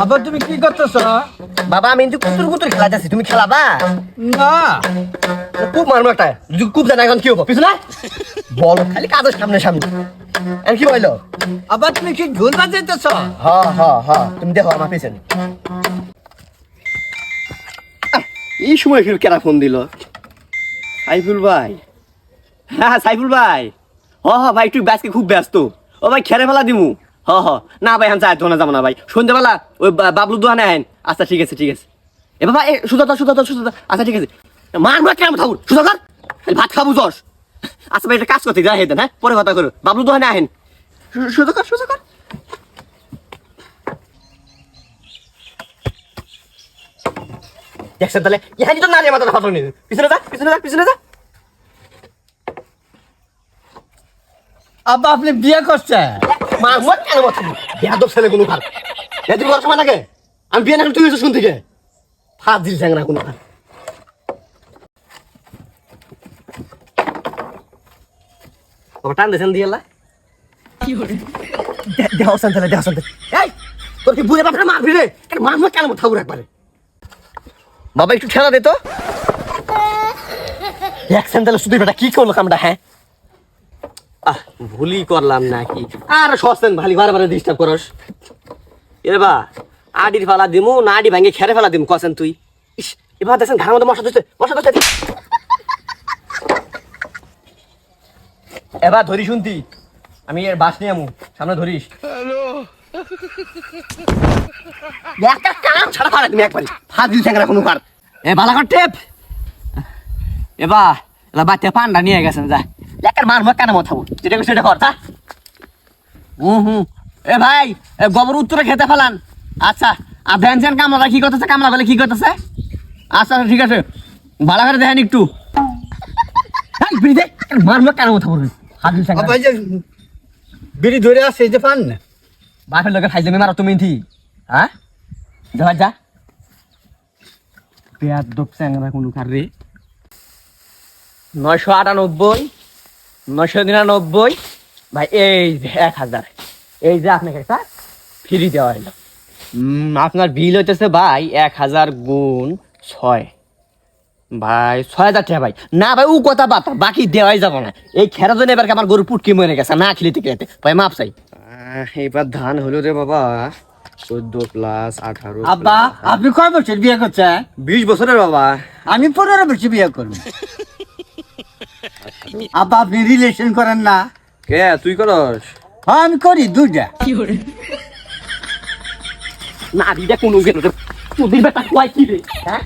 আবার তুমি কি করতেছ? বাবা আমি কিন্তু কুতুর কুতুর খেলাতেছি, তুমি খেলাবা না খুব মারমো একটা, যদি খুব জানা এখন কি হবো পিছনে বল খালি কাজের সামনে সামনে আর কি বললো। আবার তুমি কি ঢোল বাজাইতেছ? তুমি দেখো আমার পিছনে। এই সময় ফির কেরা ফোন দিল? সাইফুল ভাই। হ্যাঁ সাইফুল ভাই, ভাই তুই আজকে খুব ব্যস্ত। ও ভাই খেরে ফেলা দিমু। না ভাই আমি চাই যাবো না ভাই, সন্ধ্যাবেলা ওই বাবলু দোকানে আহেন। আচ্ছা ঠিক আছে এ বাবা সুদা আচ্ছা ঠিক আছে মার কেমন খাবো সুদা ভাত খাবো যশ। আচ্ছা ভাই একটা কাজ করতে যা হেদেন, হ্যাঁ পরে কথা করো, বাবলু দোকানে আহেন। সুদা কর দেখছেন তাহলে ইহানি তো নারী মাথা ফাটো নিয়ে পিছনে যা। আব্বা আপনি বিয়ে করছেন? মার কেন বলছি বেয়াদব ছেলে কোনো খাল তুমি বড় সময় লাগে আমি বিয়ে না তুই হয়েছো শুন থেকে ফাঁস দিল না কোনো খাল। টান দিয়েছেন দিয়ে দেহসান এই তোর কি বুড়ে বাপরে মারবি রে? কেন মারবো কেন ঠাকুর একবারে? বাবা একটু ঠেলা দে তো। দেখছেন তাহলে শুধু বেটা কি করলো কামটা? হ্যাঁ ভুলই করলাম নাকি? আর সস্তেন ভালি বারে ডিস্টার্ব করস এরে বা আডির ফালা দিমু না আডি ভাঙে খেরে ফেলা দিমু কসেন তুই? ইস এবার দেখছেন ঘাড়ের মধ্যে মশা ধরছে এবার ধরি শুনতি আমি এর বাস নিয়ে আমু সামনে ধরিস। একটা কাম ছাড়া পারে তুমি একবারে ফাঁস দিল ঠেঙ্গা কোনো কার এ বালাঘর টেপ এবার বাচ্চা পান্ডা নিয়ে গেছেন যা একার মারবো কেন মাথাবো সেটা কর তা। এ ভাই গোবর উত্তরে খেতে ফেলান। আচ্ছা আর ভ্যানসেন কামলা কি করতেছে? কামলা বলে কি করতেছে? আচ্ছা ঠিক আছে ভালো করে দেখেন একটু মারবো কেন মাথাবো বিড়ি ধরে আসছে এই যে পান না বাপের লোকের খাইলে মারো তুমি হ্যাঁ যা পেঁয়াজ ডোবছে কোনো কার রে। 998 999 ভাই এই যে 1000 এই যে আপনাকে একটা ফ্রি দেওয়া হলো। আপনার বিল হইতেছে ভাই 1000 গুণ 6 ভাই 6000 টাকা ভাই। না ভাই ও কথা বাতা বাকি দেওয়াই যাব না। এই খেরা জন্য এবার আমার গরু পুটকি মরে গেছে না খেলিতে খেতে ভাই মাপ চাই। এবার ধান হলো রে বাবা 14 প্লাস 18। আব্বা আপনি কয় বছর বিয়ে করছেন? 20 বছরের বাবা। আমি 15 বছর বিয়ে করব। আব্বা আপনি রিলেশন করেন না? কে তুই করস? হ্যাঁ আমি করি দুইটা। না দিদা কোনো গেল রে তোদের বেটা কয় কি রে? হ্যাঁ